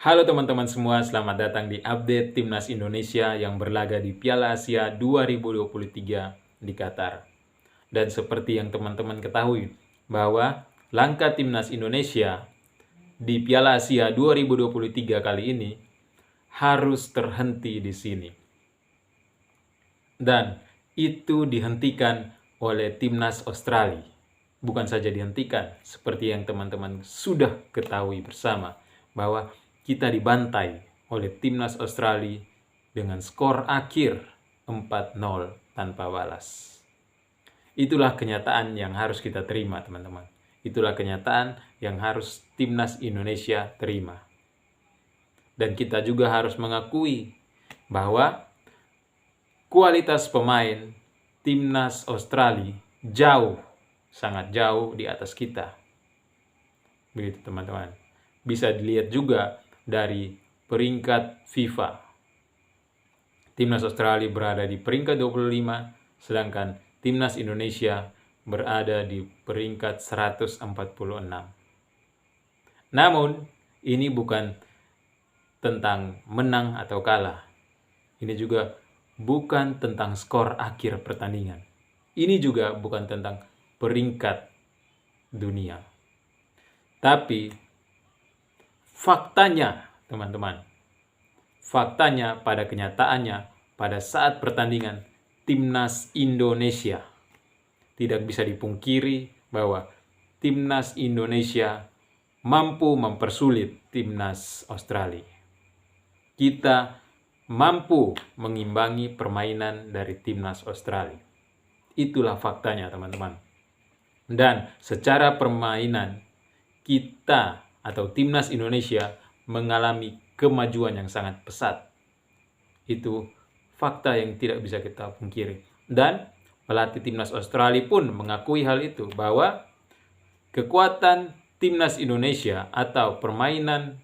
Halo teman-teman semua, selamat datang di update Timnas Indonesia yang berlaga di Piala Asia 2023 di Qatar. Dan seperti yang teman-teman ketahui, bahwa langkah Timnas Indonesia di Piala Asia 2023 kali ini harus terhenti di sini. Dan itu dihentikan oleh Timnas Australia. Bukan saja dihentikan, seperti yang teman-teman sudah ketahui bersama, bahwa kita dibantai oleh Timnas Australia dengan skor akhir 4-0 tanpa balas. Itulah kenyataan yang harus kita terima, teman-teman. Itulah kenyataan yang harus Timnas Indonesia terima. Dan kita juga harus mengakui bahwa kualitas pemain Timnas Australia sangat jauh di atas kita. Begitu teman-teman. Bisa dilihat juga dari peringkat FIFA. Timnas Australia berada di peringkat 25, sedangkan Timnas Indonesia berada di peringkat 146. Namun, ini bukan tentang menang atau kalah. Ini juga bukan tentang skor akhir pertandingan. Ini juga bukan tentang peringkat dunia. Tapi faktanya, teman-teman, faktanya pada kenyataannya pada saat pertandingan Timnas Indonesia, tidak bisa dipungkiri bahwa Timnas Indonesia mampu mempersulit Timnas Australia. Kita mampu mengimbangi permainan dari Timnas Australia. Itulah faktanya, teman-teman. Dan secara permainan, kita atau Timnas Indonesia mengalami kemajuan yang sangat pesat. Itu fakta yang tidak bisa kita pungkiri. Dan pelatih Timnas Australia pun mengakui hal itu, bahwa kekuatan Timnas Indonesia atau permainan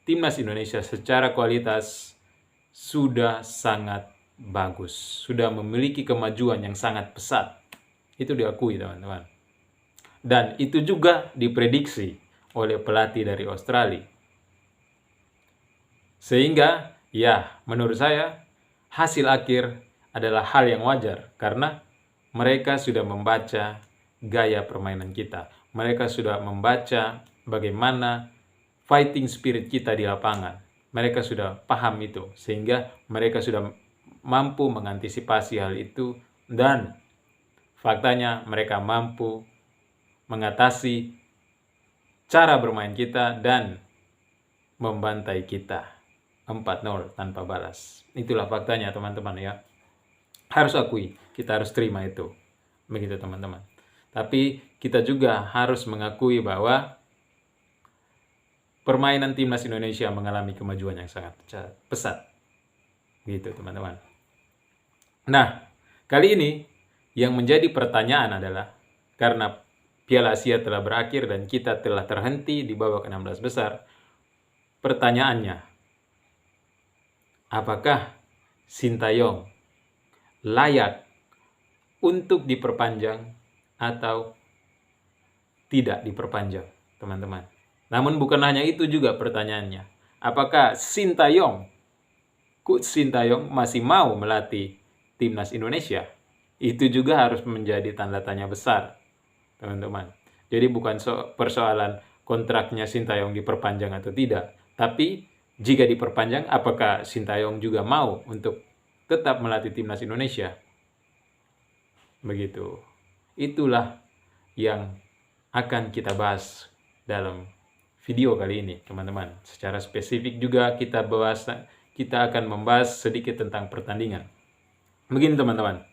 Timnas Indonesia secara kualitas sudah sangat bagus, sudah memiliki kemajuan yang sangat pesat. Itu diakui, teman-teman. Dan itu juga diprediksi oleh pelatih dari Australia. Sehingga, ya, menurut saya, hasil akhir adalah hal yang wajar, karena mereka sudah membaca gaya permainan kita. Mereka sudah membaca bagaimana fighting spirit kita di lapangan. Mereka sudah paham itu, sehingga mereka sudah mampu mengantisipasi hal itu, dan faktanya mereka mampu mengatasi cara bermain kita dan membantai kita 4-0 tanpa balas. Itulah faktanya, teman-teman, ya. Harus akui, kita harus terima itu. Begitu, teman-teman. Tapi kita juga harus mengakui bahwa permainan Timnas Indonesia mengalami kemajuan yang sangat pesat. Gitu, teman-teman. Nah, kali ini yang menjadi pertanyaan adalah, karena Piala Asia telah berakhir dan kita telah terhenti di babak 16 besar, pertanyaannya, apakah Sintayong layak untuk diperpanjang atau tidak diperpanjang, teman-teman? Namun bukan hanya itu juga pertanyaannya. Apakah Coach Sintayong masih mau melatih Timnas Indonesia? Itu juga harus menjadi tanda tanya besar, teman-teman. Jadi bukan persoalan kontraknya Sintayong diperpanjang atau tidak. Tapi jika diperpanjang, apakah Sintayong juga mau untuk tetap melatih Timnas Indonesia? Begitu. Itulah yang akan kita bahas dalam video kali ini, teman-teman. Secara spesifik juga kita akan membahas sedikit tentang pertandingan. Begini, teman-teman.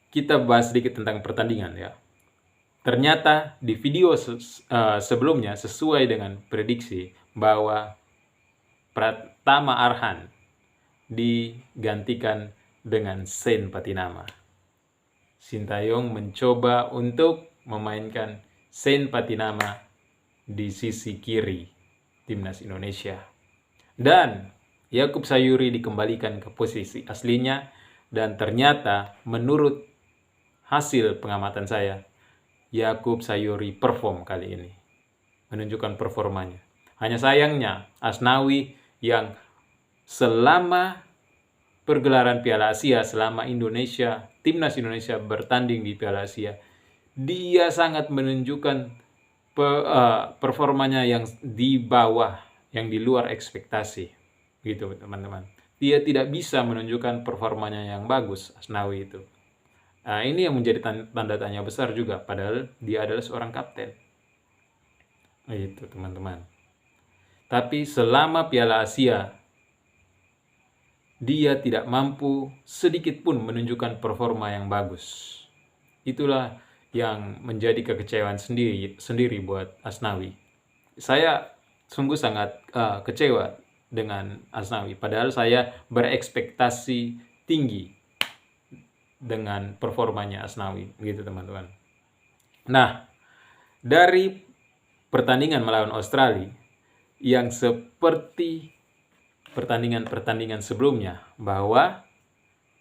Kita bahas sedikit tentang pertandingan, ya. Ternyata di video sebelumnya sesuai dengan prediksi bahwa Pratama Arhan digantikan dengan Shane Patinama. Sintayong mencoba untuk memainkan Shane Patinama di sisi kiri Timnas Indonesia. Dan Yakub Sayuri dikembalikan ke posisi aslinya, dan ternyata menurut hasil pengamatan saya, Yakub Sayuri perform kali ini, menunjukkan performanya. Hanya sayangnya Asnawi yang selama pergelaran Piala Asia, selama timnas Indonesia bertanding di Piala Asia, dia sangat menunjukkan performanya yang di bawah, yang di luar ekspektasi, gitu teman-teman. Dia tidak bisa menunjukkan performanya yang bagus, Asnawi itu. Nah, ini yang menjadi tanda tanya besar juga, padahal dia adalah seorang kapten. Itu teman-teman. Tapi selama Piala Asia, dia tidak mampu sedikit pun menunjukkan performa yang bagus. Itulah yang menjadi kekecewaan sendiri buat Asnawi. Saya sungguh sangat kecewa dengan Asnawi, padahal saya berekspektasi tinggi dengan performanya Asnawi, gitu teman-teman. Nah, dari pertandingan melawan Australia yang seperti pertandingan-pertandingan sebelumnya, bahwa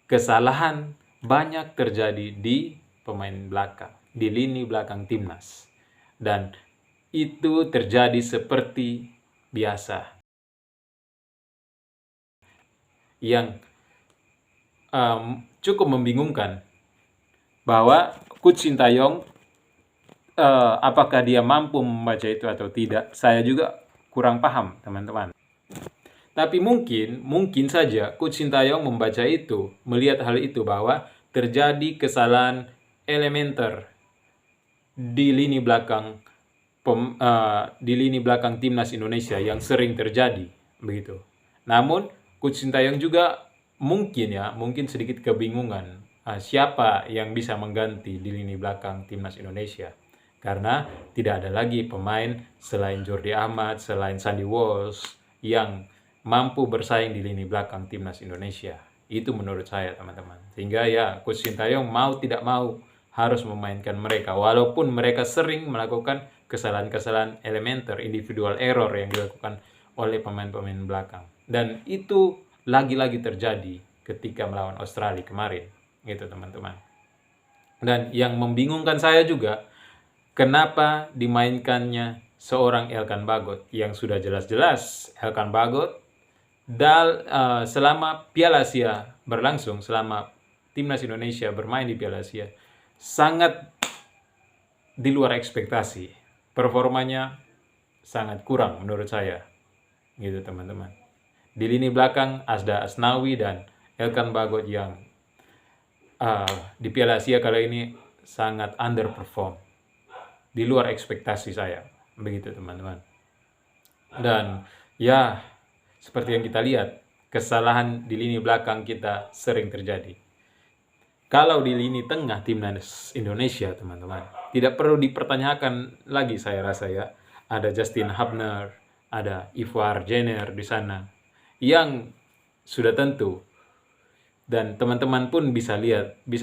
kesalahan banyak terjadi di pemain belakang, di lini belakang timnas. Dan itu terjadi seperti biasa. Yang cukup membingungkan, bahwa Coach Sintayong apakah dia mampu membaca itu atau tidak, saya juga kurang paham teman-teman. Tapi mungkin saja Coach Sintayong membaca itu, melihat hal itu, bahwa terjadi kesalahan elementer di lini belakang timnas Indonesia yang sering terjadi, begitu. Namun Coach Sintayong juga mungkin sedikit kebingungan siapa yang bisa mengganti di lini belakang timnas Indonesia, karena tidak ada lagi pemain selain Jordi Amat, selain Sandy Walsh yang mampu bersaing di lini belakang timnas Indonesia. Itu menurut saya teman-teman. Sehingga ya Coach Sintayong mau tidak mau harus memainkan mereka, walaupun mereka sering melakukan kesalahan-kesalahan elementer, individual error yang dilakukan oleh pemain-pemain belakang. Dan itu lagi-lagi terjadi ketika melawan Australia kemarin, gitu teman-teman. Dan yang membingungkan saya juga, kenapa dimainkannya seorang Elkan Bagot, yang sudah jelas-jelas Elkan Bagot selama Piala Asia berlangsung, selama timnas Indonesia bermain di Piala Asia, sangat di luar ekspektasi. Performanya sangat kurang menurut saya, gitu teman-teman. Di lini belakang ada Asnawi dan Elkan Bagot yang di Piala Asia kali ini sangat underperform, di luar ekspektasi saya, begitu teman-teman. Dan ya, seperti yang kita lihat, kesalahan di lini belakang kita sering terjadi. Kalau di lini tengah timnas Indonesia, teman-teman, tidak perlu dipertanyakan lagi, saya rasa ya. Ada Justin Hubner, ada Ivar Jenner di sana, yang sudah tentu, dan teman-teman pun bisa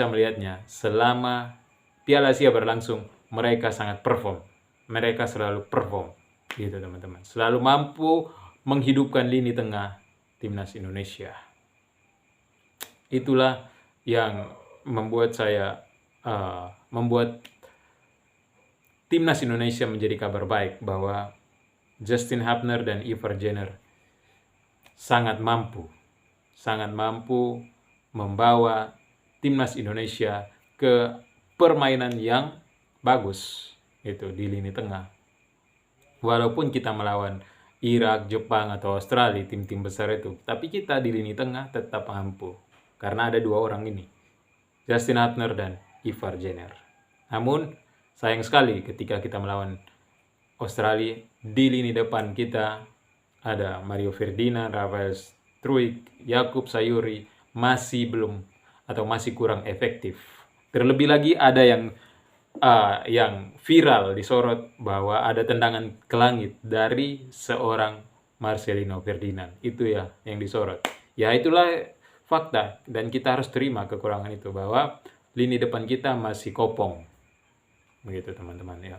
melihatnya selama Piala Asia berlangsung, mereka sangat perform. Mereka selalu perform, gitu teman-teman. Selalu mampu menghidupkan lini tengah timnas Indonesia. Itulah yang membuat timnas Indonesia menjadi kabar baik, bahwa Justin Hubner dan Ivar Jenner sangat mampu membawa timnas Indonesia ke permainan yang bagus, itu di lini tengah. Walaupun kita melawan Irak, Jepang, atau Australia, tim-tim besar itu, tapi kita di lini tengah tetap mampu, karena ada dua orang ini, Justin Hubner dan Ivar Jenner. Namun sayang sekali ketika kita melawan Australia, di lini depan kita ada Mario Ferdinand, Rafael Struijk, Jakub Sayuri masih kurang efektif. Terlebih lagi ada yang viral disorot, bahwa ada tendangan ke langit dari seorang Marcelino Ferdinand. Itu ya yang disorot. Ya itulah fakta, dan kita harus terima kekurangan itu, bahwa lini depan kita masih kopong, begitu teman-teman ya.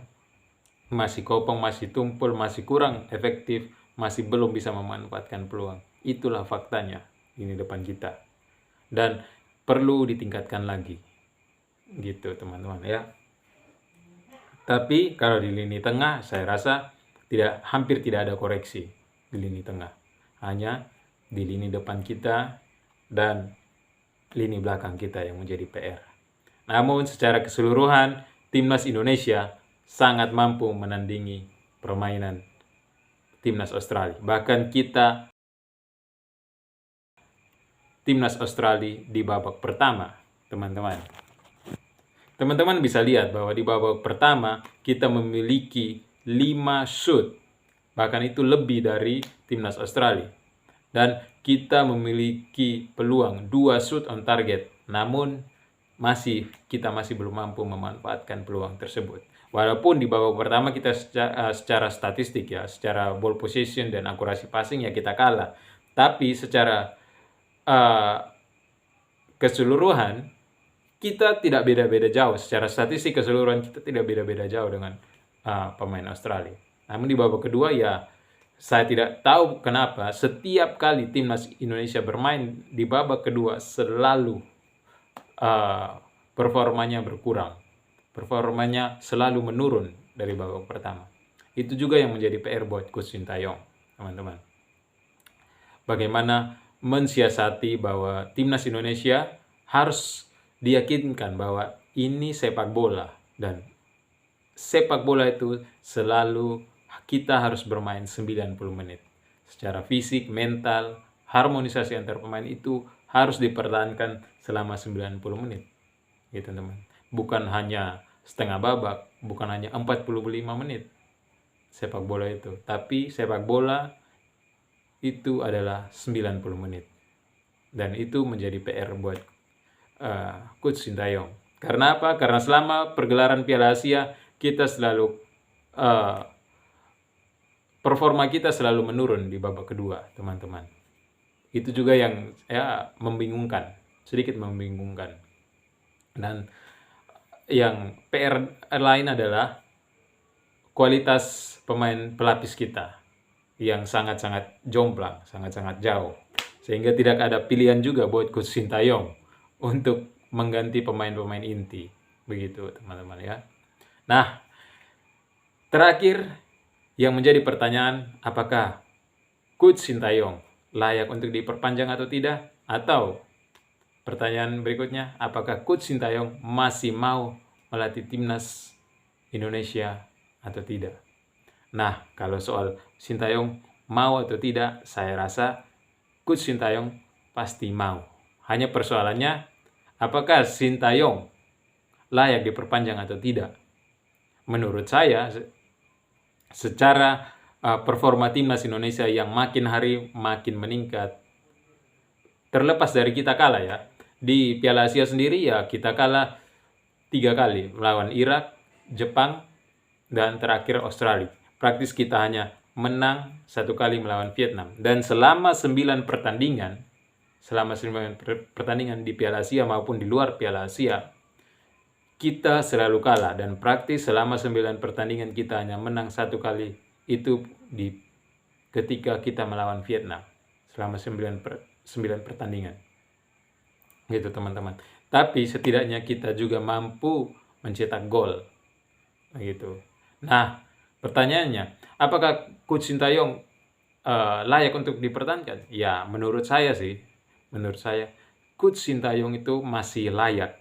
Masih kopong, masih tumpul, masih kurang efektif, masih belum bisa memanfaatkan peluang. Itulah faktanya lini depan kita, dan perlu ditingkatkan lagi, gitu teman-teman ya. Tapi kalau di lini tengah, saya rasa hampir tidak ada koreksi di lini tengah. Hanya di lini depan kita dan lini belakang kita yang menjadi PR. Namun secara keseluruhan, timnas Indonesia sangat mampu menandingi permainan timnas Australia. Bahkan kita timnas Australia di babak pertama, teman-teman. Teman-teman bisa lihat bahwa di babak pertama kita memiliki 5 shoot. Bahkan itu lebih dari timnas Australia. Dan kita memiliki peluang 2 shoot on target. Namun kita masih belum mampu memanfaatkan peluang tersebut. Walaupun di babak pertama kita secara statistik ya, secara ball possession dan akurasi passing ya kita kalah. Tapi secara keseluruhan kita tidak beda-beda jauh. Secara statistik keseluruhan kita tidak beda-beda jauh dengan pemain Australia. Namun di babak kedua ya saya tidak tahu kenapa setiap kali timnas Indonesia bermain di babak kedua selalu performanya berkurang. Performanya selalu menurun dari babak pertama. Itu juga yang menjadi PR buat Coach Sintayong, teman-teman. Bagaimana mensiasati bahwa timnas Indonesia harus diyakinkan bahwa ini sepak bola, dan sepak bola itu selalu kita harus bermain 90 menit. Secara fisik, mental, harmonisasi antar pemain itu harus dipertahankan selama 90 menit. Gitu, teman. Bukan hanya setengah babak, bukan hanya 45 menit sepak bola itu, tapi sepak bola itu adalah 90 menit. Dan itu menjadi PR buat Coach Sintayong. Karena apa? Karena selama pergelaran Piala Asia kita selalu performa kita selalu menurun di babak kedua, teman-teman. Itu juga yang membingungkan, sedikit membingungkan. Dan yang PR lain adalah kualitas pemain pelapis kita yang sangat-sangat jomplang, sangat-sangat jauh. Sehingga tidak ada pilihan juga buat Coach Sintayong untuk mengganti pemain-pemain inti. Begitu, teman-teman ya. Nah, terakhir yang menjadi pertanyaan, apakah Coach Sintayong layak untuk diperpanjang atau tidak? Atau pertanyaan berikutnya, apakah Coach Sintayong masih mau melatih timnas Indonesia atau tidak? Nah, kalau soal Sintayong mau atau tidak, saya rasa Coach Sintayong pasti mau. Hanya persoalannya, apakah Sintayong layak diperpanjang atau tidak? Menurut saya, secara performa timnas Indonesia yang makin hari makin meningkat, terlepas dari kita kalah ya, di Piala Asia sendiri ya kita kalah 3 kali melawan Irak, Jepang, dan terakhir Australia. Praktis kita hanya menang 1 kali melawan Vietnam. Dan selama 9 pertandingan di Piala Asia maupun di luar Piala Asia, kita selalu kalah. Dan praktis selama 9 pertandingan kita hanya menang 1 kali, itu ketika kita melawan Vietnam selama 9 pertandingan. Gitu, teman-teman. Tapi setidaknya kita juga mampu mencetak gol. Gitu. Nah, pertanyaannya, apakah Coach Sintayong layak untuk dipertahankan? Ya, menurut saya Coach Sintayong itu masih layak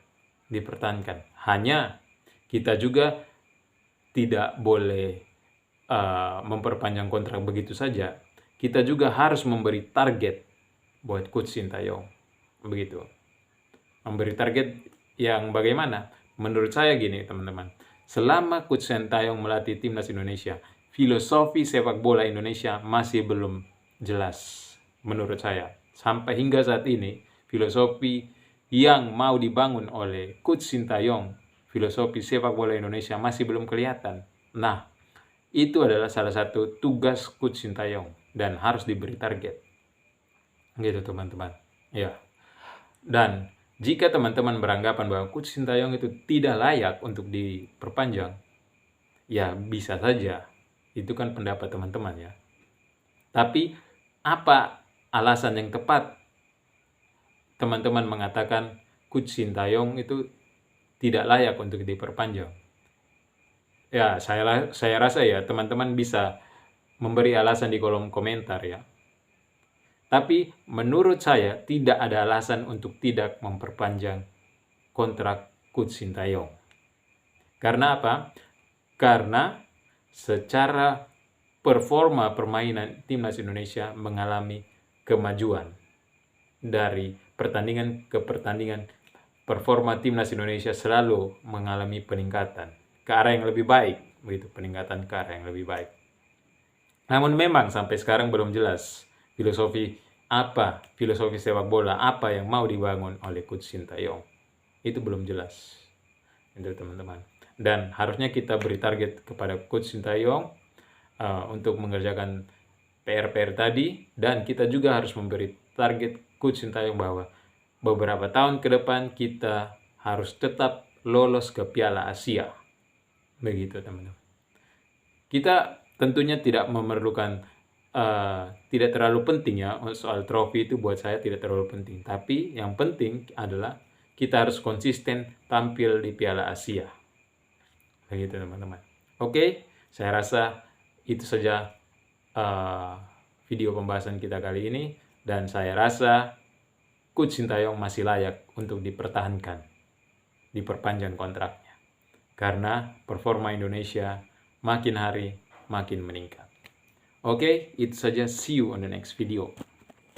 dipertahankan. Hanya kita juga tidak boleh memperpanjang kontrak begitu saja. Kita juga harus memberi target buat Coach Sintayong. Begitu. Memberi target yang bagaimana? Menurut saya gini, teman-teman. Selama Coach Sintayong melatih timnas Indonesia, filosofi sepak bola Indonesia masih belum jelas menurut saya. Sampai hingga saat ini, filosofi yang mau dibangun oleh Coach Sintayong, filosofi sepak bola Indonesia masih belum kelihatan. Nah, itu adalah salah satu tugas Coach Sintayong dan harus diberi target. Gitu, teman-teman. Ya. Dan jika teman-teman beranggapan bahwa Coach Sintayong itu tidak layak untuk diperpanjang, ya bisa saja. Itu kan pendapat teman-teman ya. Tapi apa alasan yang tepat teman-teman mengatakan Coach Sintayong itu tidak layak untuk diperpanjang? Ya, saya rasa ya teman-teman bisa memberi alasan di kolom komentar ya. Tapi menurut saya tidak ada alasan untuk tidak memperpanjang kontrak Coach Sintayong. Karena apa? Karena secara performa permainan timnas Indonesia mengalami kemajuan. Dari pertandingan ke pertandingan, performa timnas Indonesia selalu mengalami peningkatan ke arah yang lebih baik, begitu, peningkatan ke arah yang lebih baik. Namun memang sampai sekarang belum jelas filosofi sepak bola apa yang mau dibangun oleh Coach Sintayong. Itu belum jelas, itu teman-teman. Dan harusnya kita beri target kepada Coach Sintayong untuk mengerjakan PR-PR tadi, dan kita juga harus memberi target Coach Sintayong bahwa beberapa tahun ke depan kita harus tetap lolos ke Piala Asia. Begitu teman-teman. Kita tentunya tidak memerlukan, tidak terlalu penting ya, soal trofi itu buat saya tidak terlalu penting. Tapi yang penting adalah kita harus konsisten tampil di Piala Asia. Begitu teman-teman. Oke, saya rasa itu saja video pembahasan kita kali ini. Dan saya rasa Coach Sintayong masih layak untuk dipertahankan, diperpanjang kontraknya. Karena performa Indonesia makin hari makin meningkat. Oke, itu saja. See you on the next video.